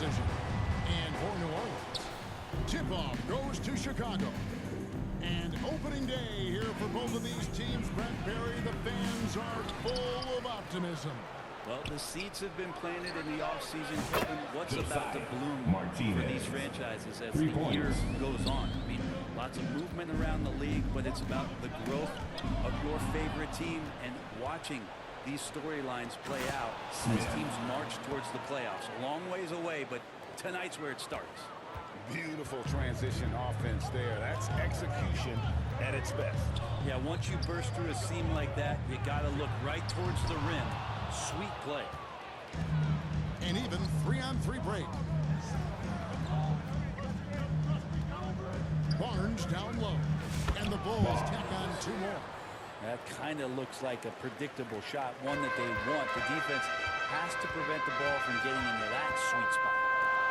decision. And for New Orleans, tip-off goes to Chicago. And opening day here for both of these teams, Brent Barry, the fans are full of optimism. Well, the seeds have been planted in the offseason, Kevin. What's about to bloom for these franchises as the year goes on? I mean, lots of movement around the league, but it's about the growth of your favorite team and watching these storylines play out as teams march towards the playoffs. A long ways away, but tonight's where it starts. Beautiful transition offense there. That's execution at its best. Yeah, once you burst through a seam like that, you got to look right towards the rim. Sweet play. And even 3-on-3 break. Barnes down low. And the Bulls tack on 2 more. That kind of looks like a predictable shot, one that they want. The defense has to prevent the ball from getting into that sweet spot.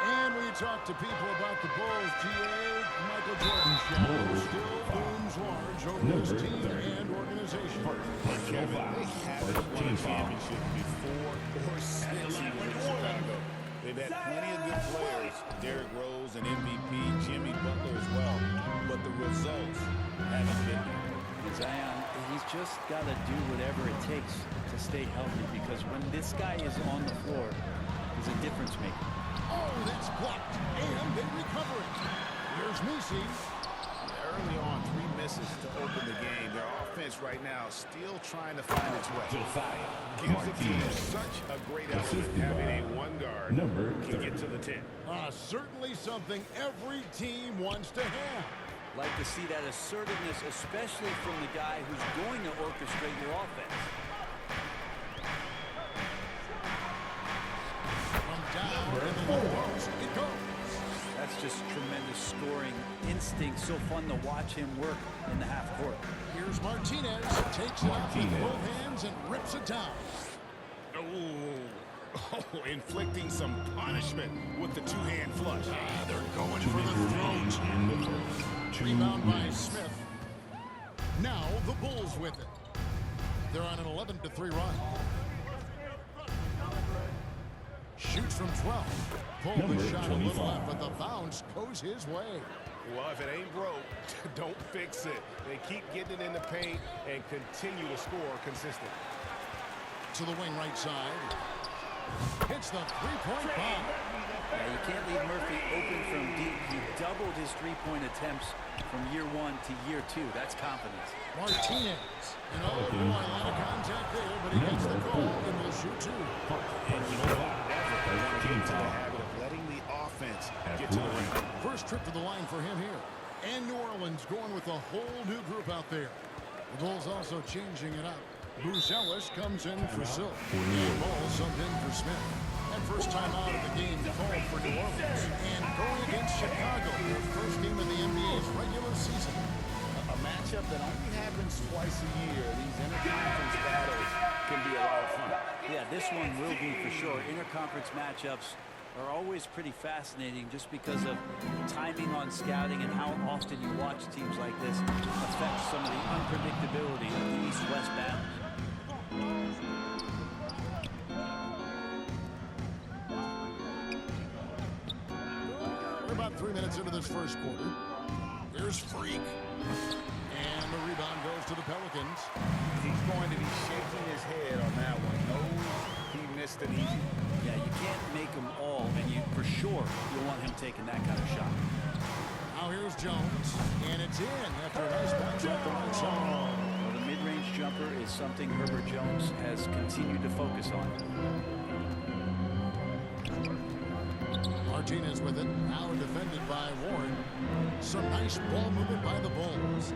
And we talk to people about the Bulls, GA. Michael Jordan's shadow still looms large over this team and organization. Kevin, they haven't won a championship before or since he was in Chicago. They've had plenty of good players. Derrick Rose, an MVP, Jimmy Butler as well. But the results haven't been there. Zion, he's just got to do whatever it takes to stay healthy, because when this guy is on the floor, he's a difference maker. Oh, that's blocked, and they recover it. Here's Misi. Early on, 3 misses to open the game. Their offense right now still trying to find its way. Gives the team such a great effort having a 1 guard can get to the 10. Certainly something every team wants to have. Like to see that assertiveness, especially from the guy who's going to orchestrate your offense. From down in the low post, it goes. That's just tremendous scoring instinct. So fun to watch him work in the half court. Here's Martinez. Takes it up with both hands and rips it down. Oh, inflicting some punishment with the 2-hand flush. They're going for the throat. Rebound by Smith. Now the Bulls with it. They're on an 11-3 run. Shoots from 12. Pulled the shot a little left, but the bounce goes his way. Well, if it ain't broke, don't fix it. They keep getting it in the paint and continue to score consistently. To the wing right side. Hits the three-point bomb. Yeah, you can't leave Murphy open from deep. He doubled his three-point attempts from year 1 to year 2. That's confidence. Martinez. And oh boy, a lot of contact there, but he gets the goal and will shoot 2. And you know what? They want to get into the habit of letting the offense get to the rim. First trip to the line for him here. And New Orleans going with a whole new group out there. The Bulls also changing it up. Bruce Ellis comes in for Silk. And Ball subbed in for Smith. And first time out of the game called for New Orleans. And going against Chicago, their first game of the NBA's regular season. A matchup that only happens twice a year. These interconference battles can be a lot of fun. Yeah, this one will be for sure. Interconference matchups are always pretty fascinating just because of timing on scouting and how often you watch teams like this affect some of the unpredictability of the East-West battles. We're about 3 minutes into this first quarter. Here's Freak. And the rebound goes to the Pelicans. He's going to be shaking his head on that one. Knows he missed an easy. Yeah, you can't make them all, and you for sure you'll want him taking that kind of shot. Now here's Jones, and it's in after a nice bounce off the right side. Well, the mid-range jumper is something Herbert Jones has continued to focus on. Martinez with it, now defended by Warren. Some nice ball movement by the Bulls.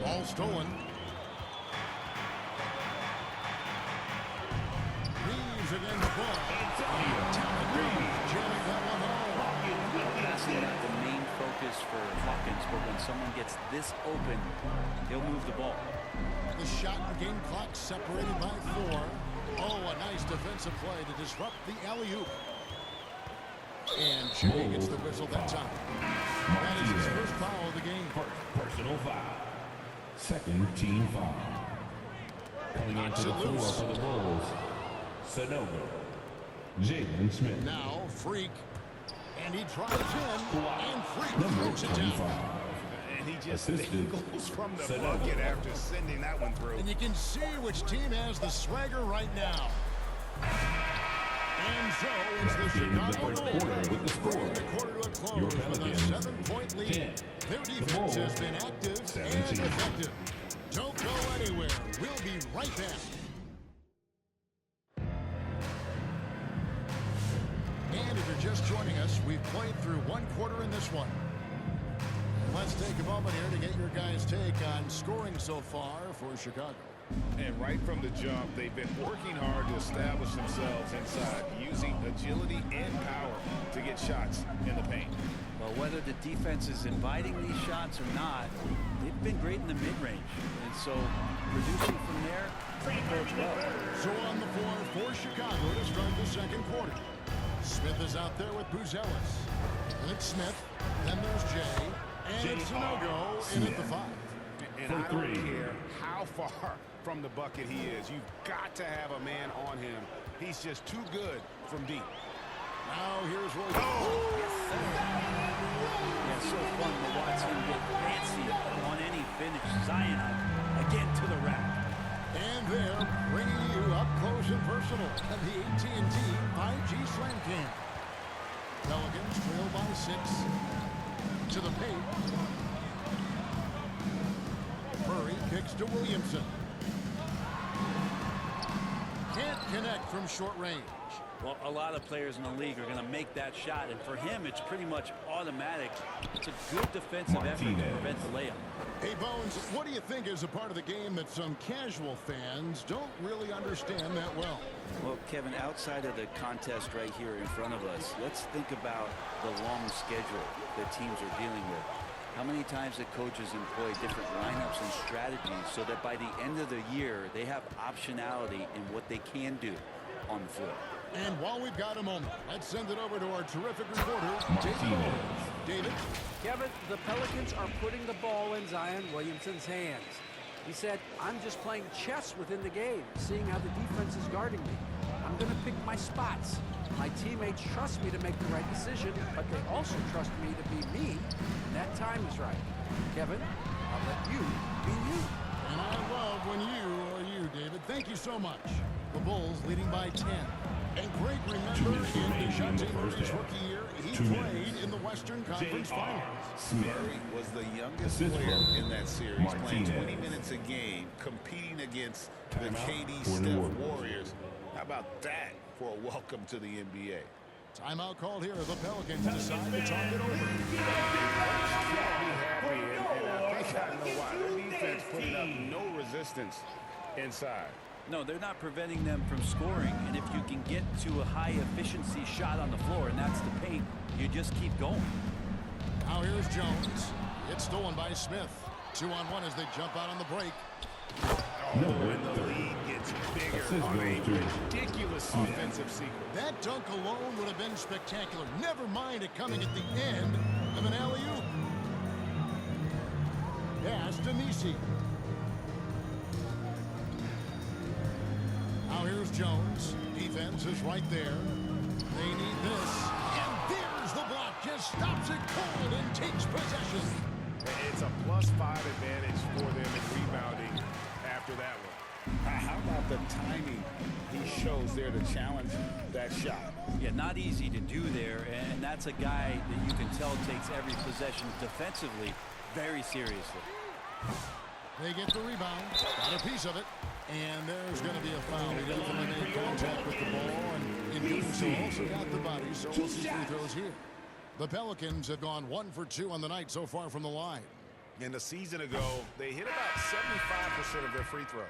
Ball stolen. Reeves against Ball. Jamming that one home. Passing not the main focus for Hawkins, but when someone gets this open, he'll move the ball. The shot and game clock separated by 4. Oh, a nice defensive play to disrupt the alley-oop. And Jay gets the whistle that time. That is his first foul of the game. Personal foul. Second team foul. Coming onto the floor for the Bulls, Sanogo. Jalen Smith. Now Freak. And he tries in. And Freak Number throws it 25. down. And he just Assisted. goes from the Set bucket up. after sending that one through. And you can see which team has the swagger right now. And so it's the Chicago Quarter Bulls with the score. bringing the quarter to a close Your with a Pelicans, 7-point lead. 10. Their The defense Bulls, has been active 17. and effective. Don't go anywhere. We'll be right back. And if you're just joining us, we've played through one quarter in this one. Let's take a moment here to get your guys' take on scoring so far for Chicago. And right from the jump, they've been working hard to establish themselves inside, using agility and power to get shots in the paint. Well, whether the defense is inviting these shots or not, they've been great in the mid-range. And so producing from there bodes well. So on the floor for Chicago to start the second quarter. Smith is out there with Buzelis. And it's Smith. Then there's Jay. And it's a no-go in at the 5. And I don't care how far from the bucket he is. You've got to have a man on him. He's just too good from deep. Now here's Roy. Yeah, so fun to watch him get fancy on any finish. Zion again to the rack. And they're bringing you up close and personal at the AT&T 5G Slam Cam. Pelicans trail by 6 to the paint. Murray kicks to Williamson. Can't connect from short range. Well, a lot of players in the league are going to make that shot, and for him, it's pretty much automatic. It's a good defensive effort to prevent the layup. Hey, Bones, what do you think is a part of the game that some casual fans don't really understand that well? Well, Kevin, outside of the contest right here in front of us, let's think about the long schedule that teams are dealing with. How many times the coaches employ different lineups and strategies so that by the end of the year, they have optionality in what they can do on the floor. And while we've got a moment, let's send it over to our terrific reporter, David Bones. David? Kevin, the Pelicans are putting the ball in Zion Williamson's hands. He said, I'm just playing chess within the game, seeing how the defense is guarding me. I'm going to pick my spots. My teammates trust me to make the right decision, but they also trust me to be me when that time is right. Kevin, I'll let you be you. And I love when you are you, David. Thank you so much. The Bulls leading by 10. And Greg, remember, in DeJounte Murray's rookie year, he played in the Western Conference Finals. Murray was the youngest player in that series, playing 20 minutes a game, competing against the KD Steph Warriors. How about that for a welcome to the NBA? Timeout called here. The Pelicans decide to talk it over. I think I know why. Their defense putting up no resistance inside. No, they're not preventing them from scoring, and if you can get to a high-efficiency shot on the floor, and that's the paint, you just keep going. Now here's Jones. It's stolen by Smith. 2-on-1 as they jump out on the break. And the lead gets bigger on a ridiculous offensive sequence. That dunk alone would have been spectacular. Never mind it coming at the end of an alley-oop. Pass to Nisi. Now here's Jones. Defense is right there. They need this. And there's the block. Just stops it cold and takes possession. It's a +5 advantage for them in rebounding after that one. How about the timing he shows there to challenge that shot? Yeah, not easy to do there, and that's a guy that you can tell takes every possession defensively very seriously. They get the rebound. Got a piece of it. And there's going to be a foul. He definitely made contact with the ball, and in doing so also got the body, so we'll see free throws here. The Pelicans have gone 1 for 2 on the night so far from the line. And a season ago, they hit about 75% of their free throws.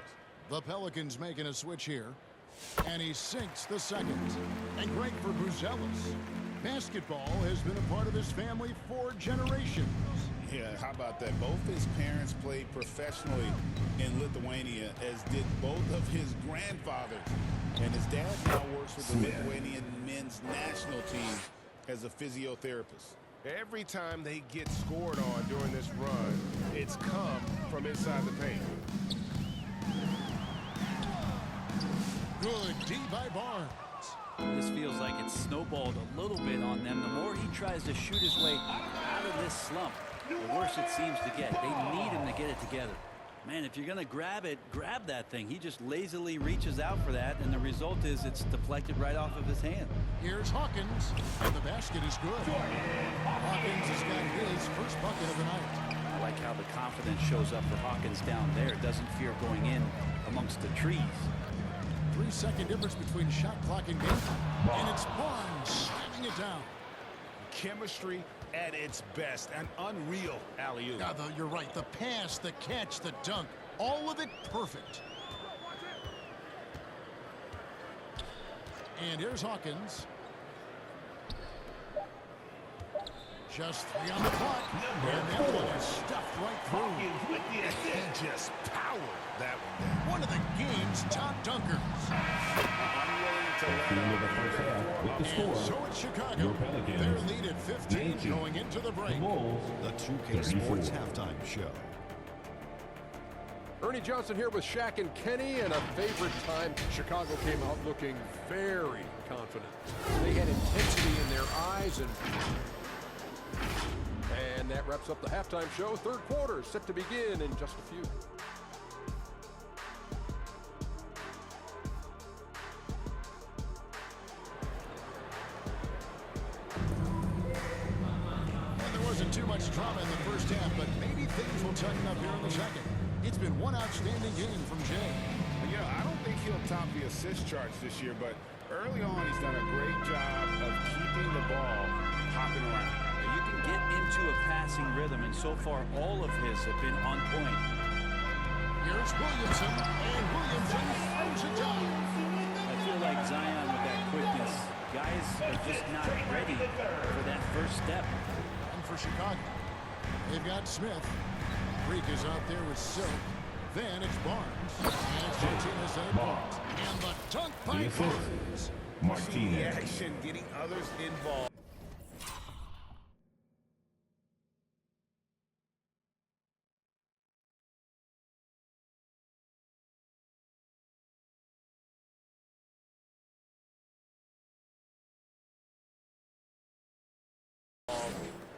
The Pelicans making a switch here. And he sinks the second. And great for Buzelis. Basketball has been a part of his family for generations. Yeah, how about that? Both his parents played professionally in Lithuania, as did both of his grandfathers. And his dad now works with the Lithuanian men's national team as a physiotherapist. Every time they get scored on during this run, it's come from inside the paint. Good D by Barnes. This feels like it's snowballed a little bit on them. The more he tries to shoot his way out of this slump, the worse it seems to get. They need him to get it together. Man, if you're going to grab it, grab that thing. He just lazily reaches out for that, and the result is it's deflected right off of his hand. Here's Hawkins, and the basket is good. Hawkins has got his first bucket of the night. I like how the confidence shows up for Hawkins down there. Doesn't fear going in amongst the trees. 3-second difference between shot clock and game time. And it's Barnes slamming it down. Chemistry at its best. An unreal alley-oop. Yeah, you're right. The pass, the catch, the dunk, all of it perfect. And here's Hawkins. Just 3 on the clock. And that one is stuffed right through. He just powered that one down. One of the game's top dunkers. At the end of the first half, with the score, So it's Chicago. your Pelicans, Their lead at 15 19. going into the break. The Bulls, The 2K 34. Sports Halftime Show. Ernie Johnson here with Shaq and Kenny, and a favorite time. Chicago came out looking very confident. They had intensity in their eyes, and that wraps up the halftime show. Third quarter set to begin in just a few. There wasn't too much drama in the first half, but maybe things will tighten up here in the second. It's been one outstanding game from Jay. You know, I don't think he'll top the assist charts this year, but early on he's done a great job of keeping the ball hopping around. You can get into a passing rhythm, and so far all of his have been on point. Here's Williamson, and Williamson throws it down. I feel like Zion with that quickness. Guys are just not ready for that first step. And for Chicago, they've got Smith. Freak is out there with Silk. Then it's Barnes. And it's Martinez at Barnes. And the dunk by The assist, Barnes. See the Martinez. action, getting others involved.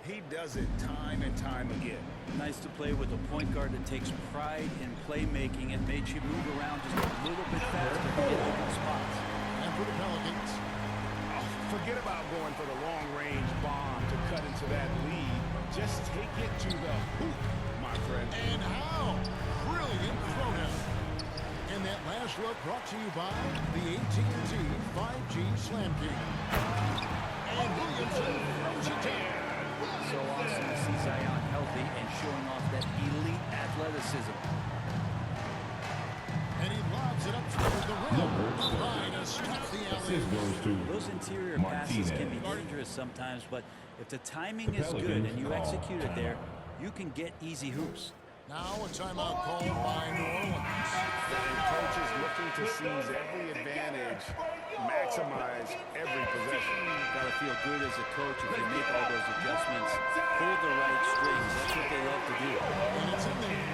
He does it time and time again. Nice to play with a point guard that takes pride in playmaking and made you move around just a little bit faster to get open spots. And for the Pelicans, Forget about going for the long-range bomb to cut into that lead. Just take it to the hoop, my friend. and how brilliant throwdown. And that last look brought to you by the AT&T 5G Slam King. And Williamson throws it down. So awesome to see Zion healthy and showing off that elite athleticism. And he lobs it up toward the rim. Trying to stop the alley. Assist goes to Those interior passes can be dangerous sometimes, but if the timing is good and you execute it there, you can get easy hoops. Now a timeout called by New Orleans. And coaches looking to seize every advantage, maximize every possession. Got to feel good as a coach if you make all those adjustments, pull the right strings. That's what they love to do. And it's in there.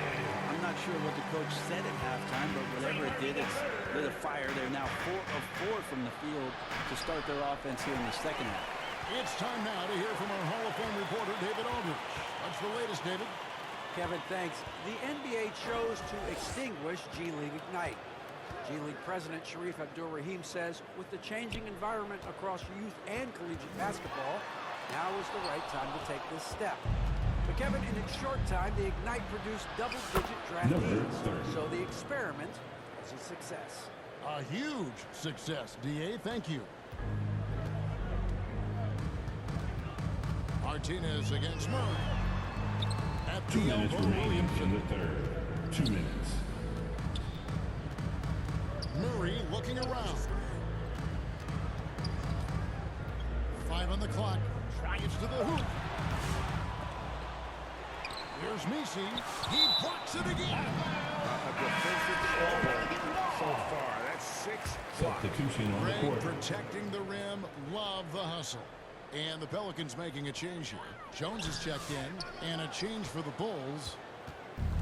I'm not sure what the coach said at halftime, but whatever it did, it's lit a fire. They're now 4 of 4 from the field to start their offense here in the second half. It's time now to hear from our Hall of Fame reporter, David Aldridge. What's the latest, David? Kevin, thanks. The NBA chose to extinguish G League Ignite. G League President Sharif Abdul-Rahim says, with the changing environment across youth and collegiate basketball, now is the right time to take this step. But Kevin, in its short time, the Ignite produced double-digit draftees, so the experiment was a success. A huge success, DA. Thank you. Martinez against Murray. At 2 the minutes elbow, remaining Williamson. in the third. 2 minutes. Murray looking around. 5 on the clock. Gets to the hoop. Here's Misi. He blocks it again. A defensive struggle so far. That's 6 blocks. Substitution on the Ray court. protecting the rim. Love the hustle. And the Pelicans making a change here. Jones has checked in. And a change for the Bulls.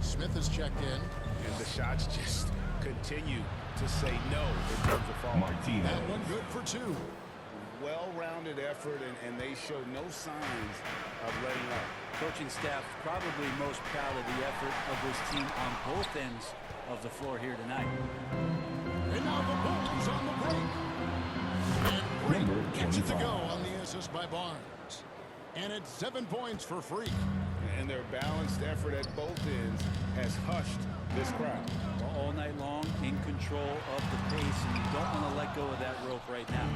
Smith has checked in. And the shots just continue to say no in terms of foul. Martinez. That one good for 2. Well-rounded effort, and they showed no signs of letting up. Coaching staff probably most proud of the effort of this team on both ends of the floor here tonight. And now the Bulls on the break. And Freak gets it to go on the assist by Barnes. And it's 7 points for Freak. And their balanced effort at both ends has hushed this crowd. Well, all night long, in control of the pace, and you don't want to let go of that rope right now.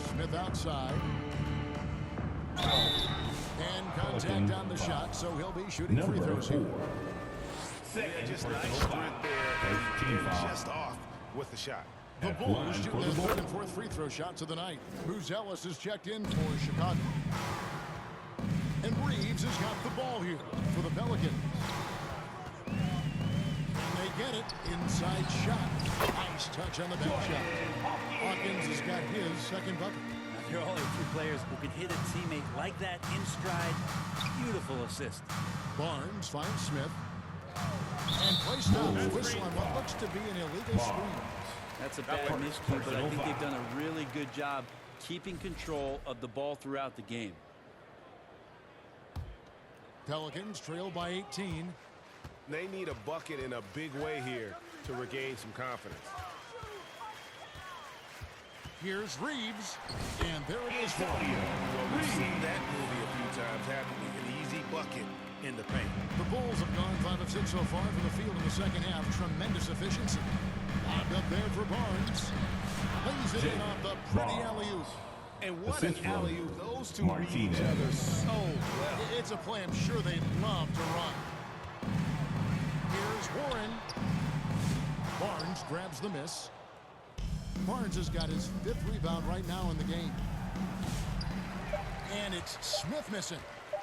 Smith outside. And contact on the shot, so he'll be shooting free throws here. Yeah, just nice strength there. And just off with the shot. The Bulls shoot their 3rd and 4th free throw shots of the night. Booz Ellis is checked in for Chicago. And Reeves has got the ball here for the Pelicans. And they get it. Inside shot. Nice touch on the back shot. Hawkins has got his 2nd bucket. Now, there are only 2 players who can hit a teammate like that in stride. Beautiful assist. Barnes finds Smith. And play stops. Whistle on what looks to be an illegal screen. That's a bad miscue, but I think they've done a really good job keeping control of the ball throughout the game. Pelicans trail by 18. They need a bucket in a big way here to regain some confidence. Here's Reeves. And there it is for him. Well, we've seen that movie a few times happening. An easy bucket in the paint. The Bulls have gone 5 of 6 so far from the field in the 2nd half. Tremendous efficiency. Lobbed up there for Barnes. Lays it in off the pretty alley-oop. And what an alley-oop. Those two read each other so well. It's a play I'm sure they'd love to run. Here's Warren. Barnes grabs the miss. Barnes has got his 5th rebound right now in the game. And it's Smith missing.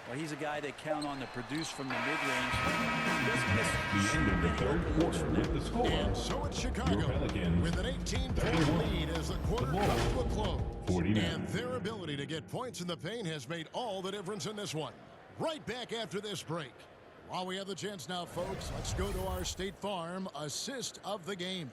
Well, he's a guy they count on to produce from the mid-range. The end of the 3rd quarter with the score. And so it's Chicago Pelicans, with an 18-point 31. lead as the quarter The Bulls, comes to a close. 49. And their ability to get points in the paint has made all the difference in this one. Right back after this break. While we have the chance now, folks, let's go to our State Farm assist of the game.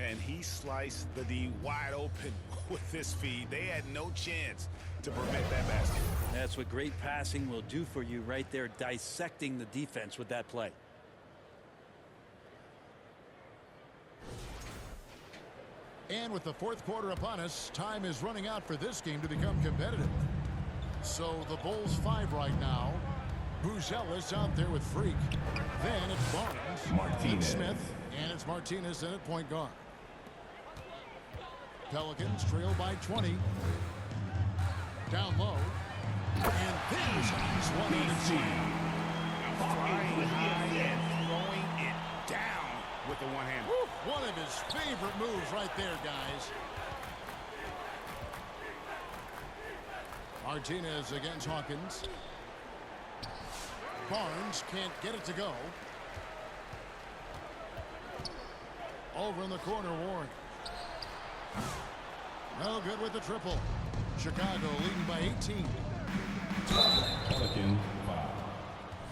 And he sliced the D wide open with this feed. They had no chance to prevent that basket. That's what great passing will do for you right there, dissecting the defense with that play. And with the 4th quarter upon us, time is running out for this game to become competitive. So the Bulls 5 right now. Booz Ellis out there with Freak. Then it's Barnes. Martinez. And Smith. And it's Martinez in at point guard. Pelicans trail by 20. Down low. And there's a nice one in the team. Flying high and throwing it down with the one hand. One of his favorite moves right there, guys. Martinez against Hawkins. Barnes can't get it to go. Over in the corner, Warren. No good with the triple. Chicago leading by 18. Pelican 5.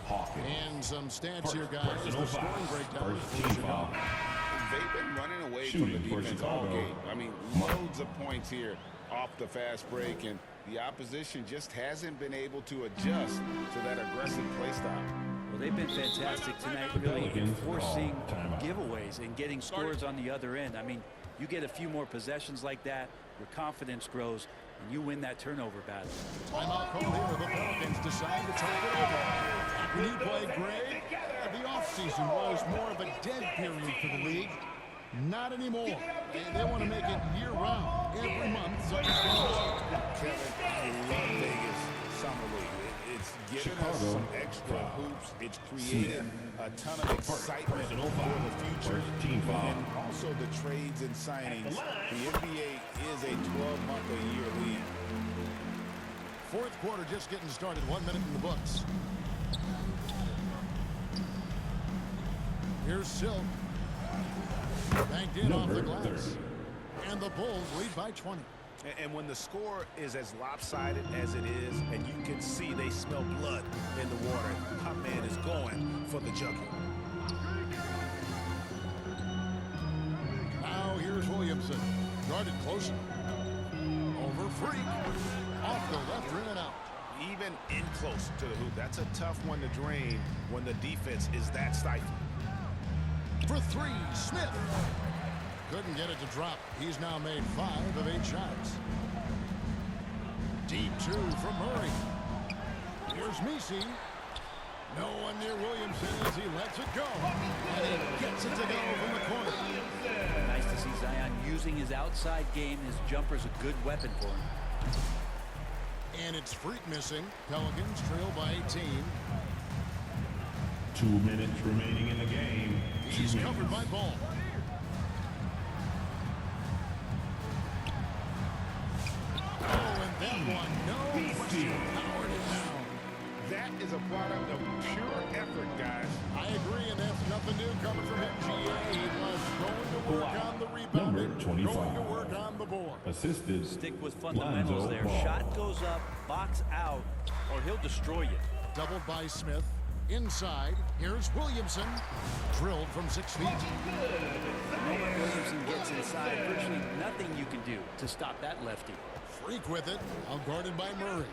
Hawkins. And some stats here, guys. Personal The scoring foul. breakdown First for team Chicago. foul. They've been running away Shooting from the for defense all Chicago. game. I mean, loads of points here off the fast break, and the opposition just hasn't been able to adjust to that aggressive play style. Well, they've been fantastic tonight, The really Pelicans enforcing call timeout. giveaways and getting scores on the other end. I mean, you get a few more possessions like that, your confidence grows, and you win that turnover battle. Timeout called here. The Pelicans decide to take it over. When you play Greg, the offseason was more of a dead period for the league. Not anymore. They want to make it year-round. Every month, something's going on. Kevin, I love Vegas Summer League. It's given us Chicago some extra foul. hoops. It's created a ton of excitement personal for foul. the future. First team foul. And also the trades and signings. The NBA is a 12-month-a-year league. 4th quarter just getting started. 1 minute in the books. Here's Silk. Banked in off the Number glass. 30. And the Bulls lead by 20. And when the score is as lopsided as it is, and you can see they smell blood in the water, my man is going for the jugular. Now here's Williamson. Guarded closely. Over Freak. Off the left rim and out. Even in close to the hoop. That's a tough one to drain when the defense is that stifling. For three, Smith. Couldn't get it to drop. He's now made 5 of 8 shots. Deep 2 from Murray. Here's Messi. No one near Williamson as he lets it go. And he gets it to go from the corner. Nice to see Zion using his outside game. His jumper's a good weapon for him. And it's Freak missing. Pelicans trail by 18. 2 minutes remaining in the game. He's covered by Ball. Oh, and that one, no question, powered it down. That is a product of pure effort, guys. I agree, and that's nothing new coming from him. He was going to work on the rebound, Number 25. going to work on the board. Assisted. Stick with fundamentals there. Ball. Shot goes up, box out, or he'll destroy you. Doubled by Smith. Inside, here's Williamson. Drilled from 6 feet. The moment Williamson gets inside, virtually nothing you can do to stop that lefty. Freak with it, now guarded by Murray.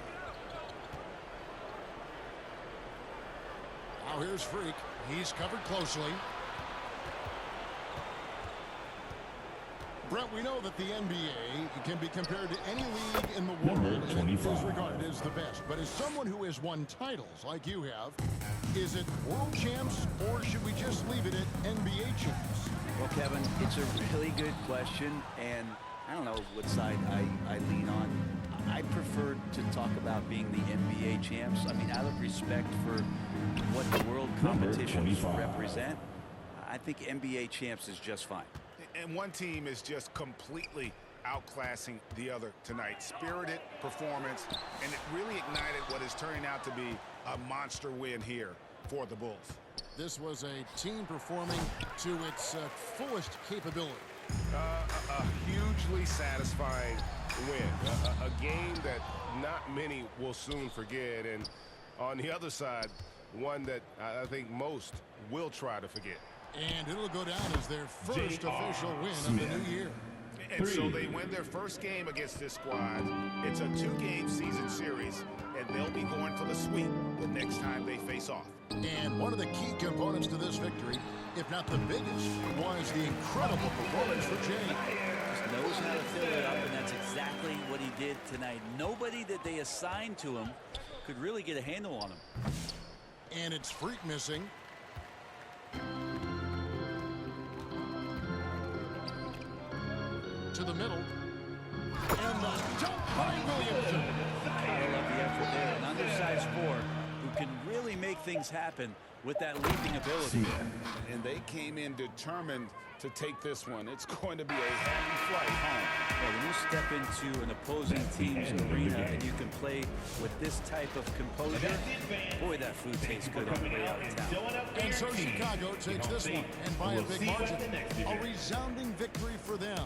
Now here's Freak. He's covered closely. Brett, we know that the NBA can be compared to any league in the world Number and 25. is regarded as the best. But as someone who has won titles like you have, is it world champs or should we just leave it at NBA champs? Well, Kevin, it's a really good question, and I don't know what side I lean on. I prefer to talk about being the NBA champs. I mean, out of respect for what the world competitions represent, I think NBA champs is just fine. And one team is just completely outclassing the other tonight. Spirited performance, and it really ignited what is turning out to be a monster win here for the Bulls. This was a team performing to its fullest capability. A hugely satisfying win. A game that not many will soon forget. And on the other side, one that I think most will try to forget. And it'll go down as their first official win of the new year. And so they win their first game against this squad. It's a 2-game season series, and they'll be going for the sweep the next time they face off. And one of the key components to this victory, if not the biggest, was the incredible performance for Jay. Just knows how to fill it up, and that's exactly what he did tonight. Nobody that they assigned to him could really get a handle on him. And it's Freak missing. To the middle. And the dunk by Williamson. I love the effort there. An undersized four who can really make things happen with that leaping ability. And they came in determined to take this one. It's going to be a happy flight home. Yeah, when you step into an opposing team's arena and you can play with this type of composure, boy, that food tastes good on the way out of town. And so Chicago takes this one, and by a big margin, a resounding victory for them.